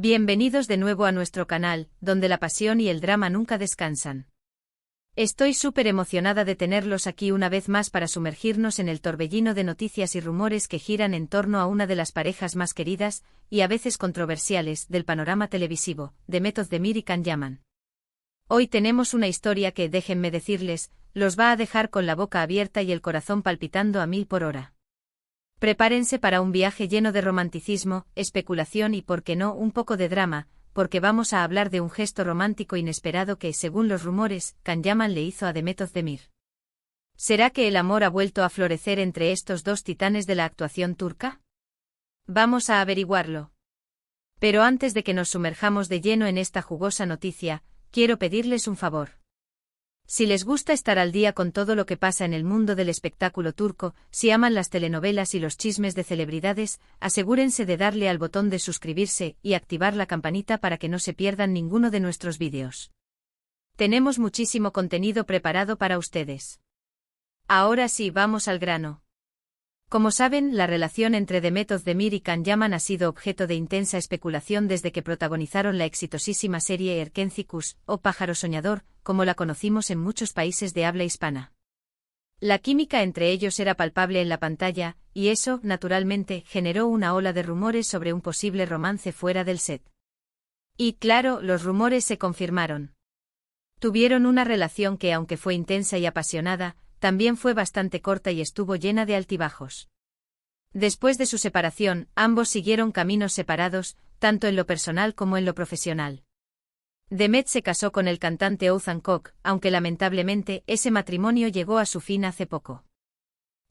Bienvenidos de nuevo a nuestro canal, donde la pasión y el drama nunca descansan. Estoy súper emocionada de tenerlos aquí una vez más para sumergirnos en el torbellino de noticias y rumores que giran en torno a una de las parejas más queridas, y a veces controversiales, del panorama televisivo, Demet Özdemir y Can Yaman. Hoy tenemos una historia que, déjenme decirles, los va a dejar con la boca abierta y el corazón palpitando a 1000 por hora. Prepárense para un viaje lleno de romanticismo, especulación y, por qué no, un poco de drama, porque vamos a hablar de un gesto romántico inesperado que, según los rumores, Can Yaman le hizo a Demet Özdemir. ¿Será que el amor ha vuelto a florecer entre estos dos titanes de la actuación turca? Vamos a averiguarlo. Pero antes de que nos sumerjamos de lleno en esta jugosa noticia, quiero pedirles un favor. Si les gusta estar al día con todo lo que pasa en el mundo del espectáculo turco, si aman las telenovelas y los chismes de celebridades, asegúrense de darle al botón de suscribirse y activar la campanita para que no se pierdan ninguno de nuestros vídeos. Tenemos muchísimo contenido preparado para ustedes. Ahora sí, vamos al grano. Como saben, la relación entre Demet Özdemir y Can Yaman ha sido objeto de intensa especulación desde que protagonizaron la exitosísima serie Erkenci Kuş, o Pájaro Soñador, como la conocimos en muchos países de habla hispana. La química entre ellos era palpable en la pantalla, y eso, naturalmente, generó una ola de rumores sobre un posible romance fuera del set. Y claro, los rumores se confirmaron. Tuvieron una relación que, aunque fue intensa y apasionada, también fue bastante corta y estuvo llena de altibajos. Después de su separación, ambos siguieron caminos separados, tanto en lo personal como en lo profesional. Demet se casó con el cantante Oğuzhan Koç, aunque lamentablemente ese matrimonio llegó a su fin hace poco.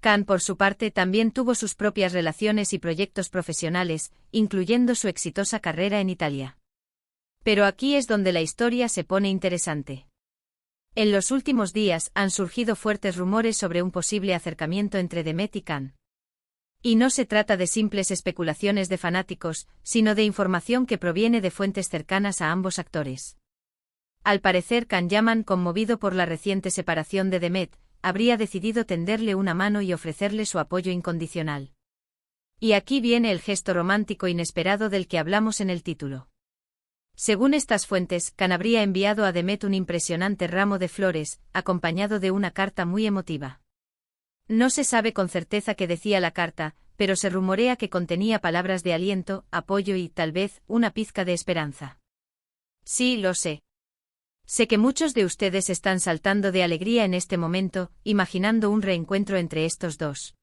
Can, por su parte, también tuvo sus propias relaciones y proyectos profesionales, incluyendo su exitosa carrera en Italia. Pero aquí es donde la historia se pone interesante. En los últimos días han surgido fuertes rumores sobre un posible acercamiento entre Demet y Can. Y no se trata de simples especulaciones de fanáticos, sino de información que proviene de fuentes cercanas a ambos actores. Al parecer, Can Yaman, conmovido por la reciente separación de Demet, habría decidido tenderle una mano y ofrecerle su apoyo incondicional. Y aquí viene el gesto romántico inesperado del que hablamos en el título. Según estas fuentes, Can habría enviado a Demet un impresionante ramo de flores, acompañado de una carta muy emotiva. No se sabe con certeza qué decía la carta, pero se rumorea que contenía palabras de aliento, apoyo y, tal vez, una pizca de esperanza. Sí, lo sé. Sé que muchos de ustedes están saltando de alegría en este momento, imaginando un reencuentro entre estos dos.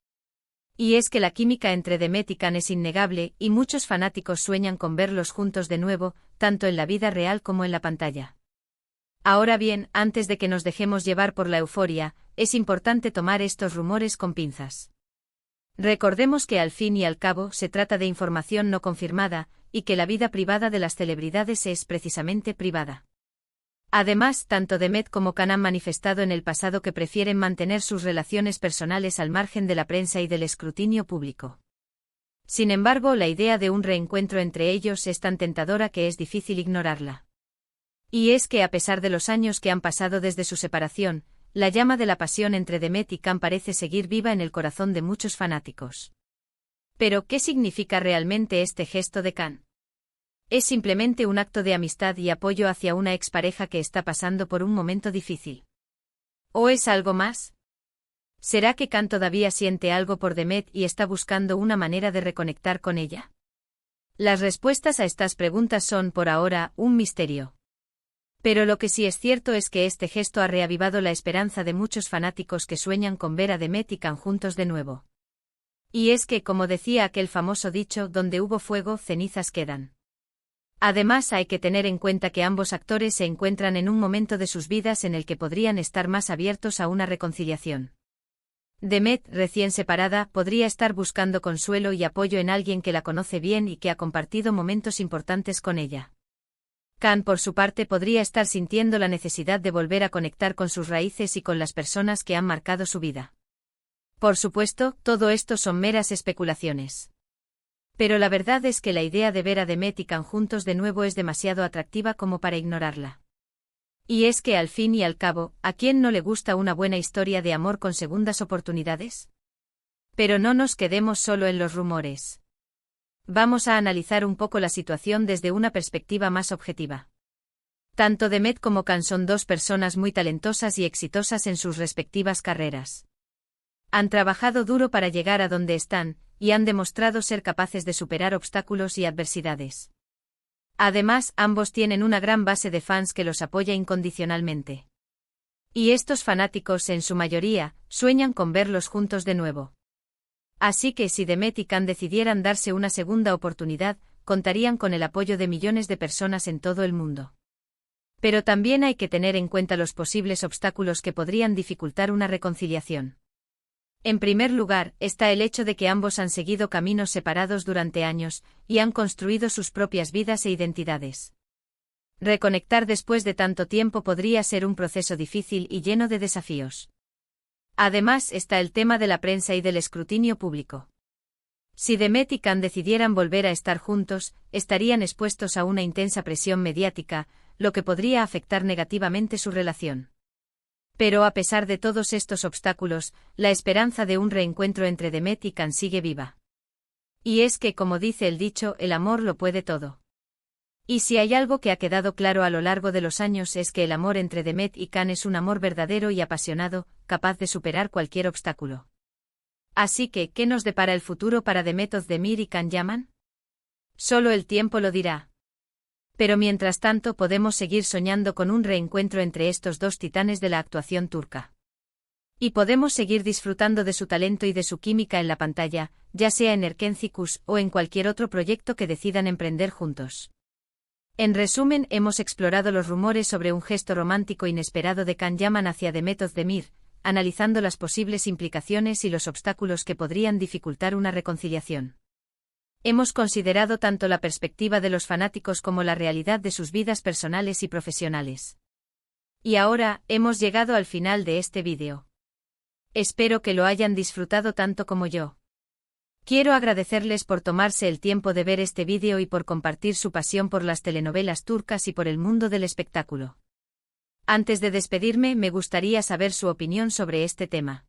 Y es que la química entre Demet y Can es innegable, y muchos fanáticos sueñan con verlos juntos de nuevo, tanto en la vida real como en la pantalla. Ahora bien, antes de que nos dejemos llevar por la euforia, es importante tomar estos rumores con pinzas. Recordemos que al fin y al cabo se trata de información no confirmada, y que la vida privada de las celebridades es precisamente privada. Además, tanto Demet como Can han manifestado en el pasado que prefieren mantener sus relaciones personales al margen de la prensa y del escrutinio público. Sin embargo, la idea de un reencuentro entre ellos es tan tentadora que es difícil ignorarla. Y es que a pesar de los años que han pasado desde su separación, la llama de la pasión entre Demet y Can parece seguir viva en el corazón de muchos fanáticos. Pero, ¿qué significa realmente este gesto de Can? ¿Es simplemente un acto de amistad y apoyo hacia una expareja que está pasando por un momento difícil? ¿O es algo más? ¿Será que Can todavía siente algo por Demet y está buscando una manera de reconectar con ella? Las respuestas a estas preguntas son, por ahora, un misterio. Pero lo que sí es cierto es que este gesto ha reavivado la esperanza de muchos fanáticos que sueñan con ver a Demet y Can juntos de nuevo. Y es que, como decía aquel famoso dicho, donde hubo fuego, cenizas quedan. Además, hay que tener en cuenta que ambos actores se encuentran en un momento de sus vidas en el que podrían estar más abiertos a una reconciliación. Demet, recién separada, podría estar buscando consuelo y apoyo en alguien que la conoce bien y que ha compartido momentos importantes con ella. Can, por su parte, podría estar sintiendo la necesidad de volver a conectar con sus raíces y con las personas que han marcado su vida. Por supuesto, todo esto son meras especulaciones. Pero la verdad es que la idea de ver a Demet y Can juntos de nuevo es demasiado atractiva como para ignorarla. Y es que al fin y al cabo, ¿a quién no le gusta una buena historia de amor con segundas oportunidades? Pero no nos quedemos solo en los rumores. Vamos a analizar un poco la situación desde una perspectiva más objetiva. Tanto Demet como Can son dos personas muy talentosas y exitosas en sus respectivas carreras. Han trabajado duro para llegar a donde están, y han demostrado ser capaces de superar obstáculos y adversidades. Además, ambos tienen una gran base de fans que los apoya incondicionalmente. Y estos fanáticos, en su mayoría, sueñan con verlos juntos de nuevo. Así que si Demet y Can decidieran darse una segunda oportunidad, contarían con el apoyo de millones de personas en todo el mundo. Pero también hay que tener en cuenta los posibles obstáculos que podrían dificultar una reconciliación. En primer lugar, está el hecho de que ambos han seguido caminos separados durante años, y han construido sus propias vidas e identidades. Reconectar después de tanto tiempo podría ser un proceso difícil y lleno de desafíos. Además está el tema de la prensa y del escrutinio público. Si Demet y Can decidieran volver a estar juntos, estarían expuestos a una intensa presión mediática, lo que podría afectar negativamente su relación. Pero a pesar de todos estos obstáculos, la esperanza de un reencuentro entre Demet y Can sigue viva. Y es que, como dice el dicho, el amor lo puede todo. Y si hay algo que ha quedado claro a lo largo de los años es que el amor entre Demet y Can es un amor verdadero y apasionado, capaz de superar cualquier obstáculo. Así que, ¿qué nos depara el futuro para Demet Özdemir y Can Yaman? Solo el tiempo lo dirá. Pero mientras tanto podemos seguir soñando con un reencuentro entre estos dos titanes de la actuación turca. Y podemos seguir disfrutando de su talento y de su química en la pantalla, ya sea en Erkencikus o en cualquier otro proyecto que decidan emprender juntos. En resumen, hemos explorado los rumores sobre un gesto romántico inesperado de Can Yaman hacia Demet Özdemir, analizando las posibles implicaciones y los obstáculos que podrían dificultar una reconciliación. Hemos considerado tanto la perspectiva de los fanáticos como la realidad de sus vidas personales y profesionales. Y ahora, hemos llegado al final de este vídeo. Espero que lo hayan disfrutado tanto como yo. Quiero agradecerles por tomarse el tiempo de ver este vídeo y por compartir su pasión por las telenovelas turcas y por el mundo del espectáculo. Antes de despedirme, me gustaría saber su opinión sobre este tema.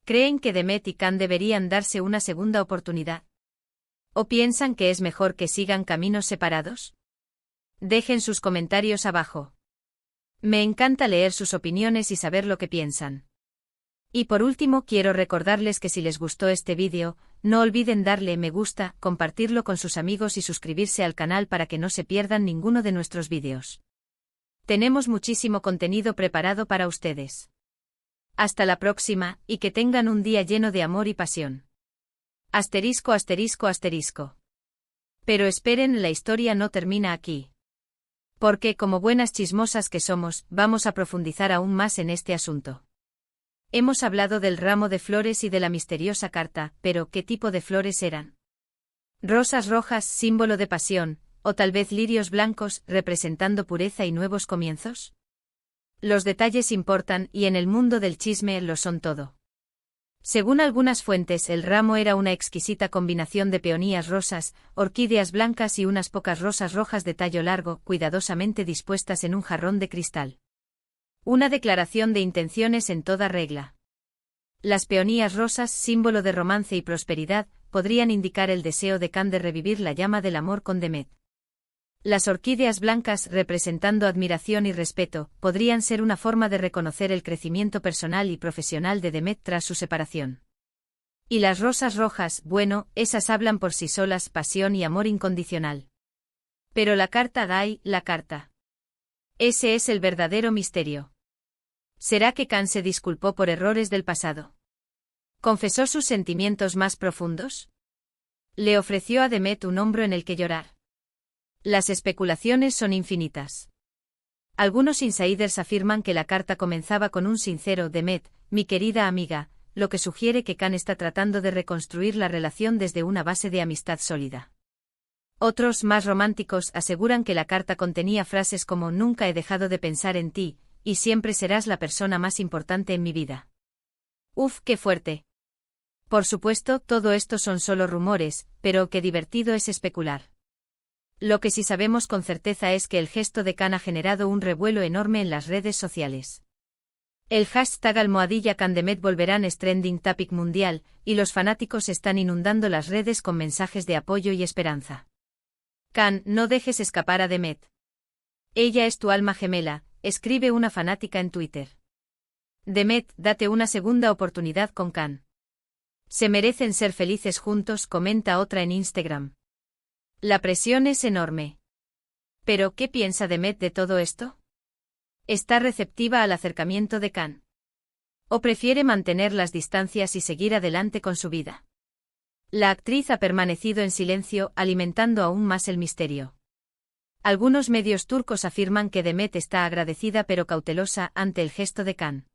¿Creen que Demet y Can deberían darse una segunda oportunidad? ¿O piensan que es mejor que sigan caminos separados? Dejen sus comentarios abajo. Me encanta leer sus opiniones y saber lo que piensan. Y por último quiero recordarles que si les gustó este vídeo, no olviden darle me gusta, compartirlo con sus amigos y suscribirse al canal para que no se pierdan ninguno de nuestros vídeos. Tenemos muchísimo contenido preparado para ustedes. Hasta la próxima, y que tengan un día lleno de amor y pasión. Asterisco asterisco asterisco. Pero esperen, la historia no termina aquí. Porque, como buenas chismosas que somos, vamos a profundizar aún más en este asunto. Hemos hablado del ramo de flores y de la misteriosa carta, pero ¿qué tipo de flores eran? ¿Rosas rojas, símbolo de pasión, o tal vez lirios blancos, representando pureza y nuevos comienzos? Los detalles importan, y en el mundo del chisme lo son todo. Según algunas fuentes, el ramo era una exquisita combinación de peonías rosas, orquídeas blancas y unas pocas rosas rojas de tallo largo, cuidadosamente dispuestas en un jarrón de cristal. Una declaración de intenciones en toda regla. Las peonías rosas, símbolo de romance y prosperidad, podrían indicar el deseo de Can de revivir la llama del amor con Demet. Las orquídeas blancas, representando admiración y respeto, podrían ser una forma de reconocer el crecimiento personal y profesional de Demet tras su separación. Y las rosas rojas, bueno, esas hablan por sí solas, pasión y amor incondicional. Pero la carta Dai, la carta. Ese es el verdadero misterio. ¿Será que Can se disculpó por errores del pasado? ¿Confesó sus sentimientos más profundos? ¿Le ofreció a Demet un hombro en el que llorar? Las especulaciones son infinitas. Algunos insiders afirman que la carta comenzaba con un sincero Demet, mi querida amiga, lo que sugiere que Can está tratando de reconstruir la relación desde una base de amistad sólida. Otros, más románticos, aseguran que la carta contenía frases como nunca he dejado de pensar en ti, y siempre serás la persona más importante en mi vida. Uf, qué fuerte. Por supuesto, todo esto son solo rumores, pero qué divertido es especular. Lo que sí sabemos con certeza es que el gesto de Can ha generado un revuelo enorme en las redes sociales. El hashtag #CanDemet volverán es trending topic mundial, y los fanáticos están inundando las redes con mensajes de apoyo y esperanza. Can, no dejes escapar a Demet. Ella es tu alma gemela, escribe una fanática en Twitter. Demet, date una segunda oportunidad con Can. Se merecen ser felices juntos, comenta otra en Instagram. La presión es enorme. ¿Pero qué piensa Demet de todo esto? ¿Está receptiva al acercamiento de Can? ¿O prefiere mantener las distancias y seguir adelante con su vida? La actriz ha permanecido en silencio, alimentando aún más el misterio. Algunos medios turcos afirman que Demet está agradecida pero cautelosa ante el gesto de Can.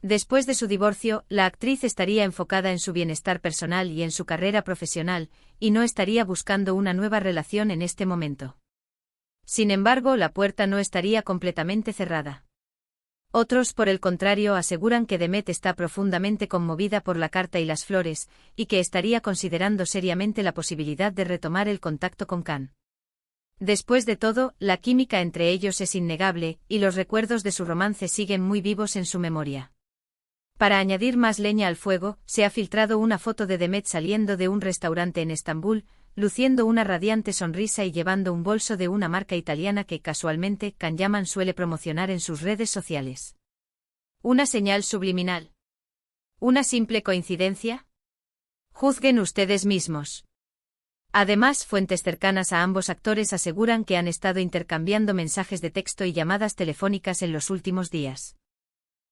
Después de su divorcio, la actriz estaría enfocada en su bienestar personal y en su carrera profesional, y no estaría buscando una nueva relación en este momento. Sin embargo, la puerta no estaría completamente cerrada. Otros, por el contrario, aseguran que Demet está profundamente conmovida por la carta y las flores, y que estaría considerando seriamente la posibilidad de retomar el contacto con Can. Después de todo, la química entre ellos es innegable, y los recuerdos de su romance siguen muy vivos en su memoria. Para añadir más leña al fuego, se ha filtrado una foto de Demet saliendo de un restaurante en Estambul, luciendo una radiante sonrisa y llevando un bolso de una marca italiana que casualmente Can Yaman suele promocionar en sus redes sociales. ¿Una señal subliminal? ¿Una simple coincidencia? Juzguen ustedes mismos. Además, fuentes cercanas a ambos actores aseguran que han estado intercambiando mensajes de texto y llamadas telefónicas en los últimos días.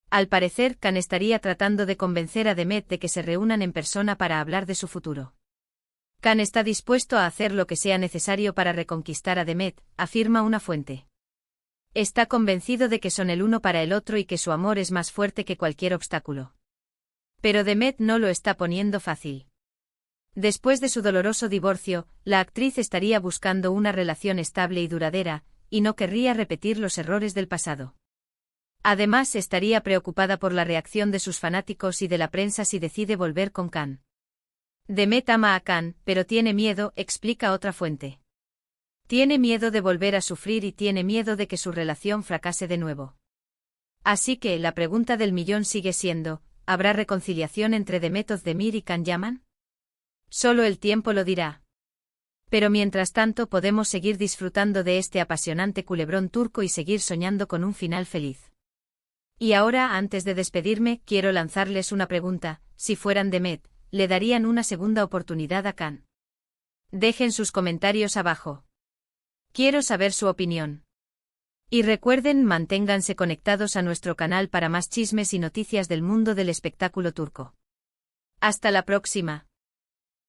Al parecer, Can estaría tratando de convencer a Demet de que se reúnan en persona para hablar de su futuro. Can está dispuesto a hacer lo que sea necesario para reconquistar a Demet, afirma una fuente. Está convencido de que son el uno para el otro y que su amor es más fuerte que cualquier obstáculo. Pero Demet no lo está poniendo fácil. Después de su doloroso divorcio, la actriz estaría buscando una relación estable y duradera, y no querría repetir los errores del pasado. Además, estaría preocupada por la reacción de sus fanáticos y de la prensa si decide volver con Can. Demet ama a Can, pero tiene miedo, explica otra fuente. Tiene miedo de volver a sufrir y tiene miedo de que su relación fracase de nuevo. Así que la pregunta del millón sigue siendo, ¿habrá reconciliación entre Demet Özdemir y Can Yaman? Solo el tiempo lo dirá. Pero mientras tanto podemos seguir disfrutando de este apasionante culebrón turco y seguir soñando con un final feliz. Y ahora, antes de despedirme, quiero lanzarles una pregunta: si fueran Demet, ¿le darían una segunda oportunidad a Can? Dejen sus comentarios abajo. Quiero saber su opinión. Y recuerden, manténganse conectados a nuestro canal para más chismes y noticias del mundo del espectáculo turco. Hasta la próxima.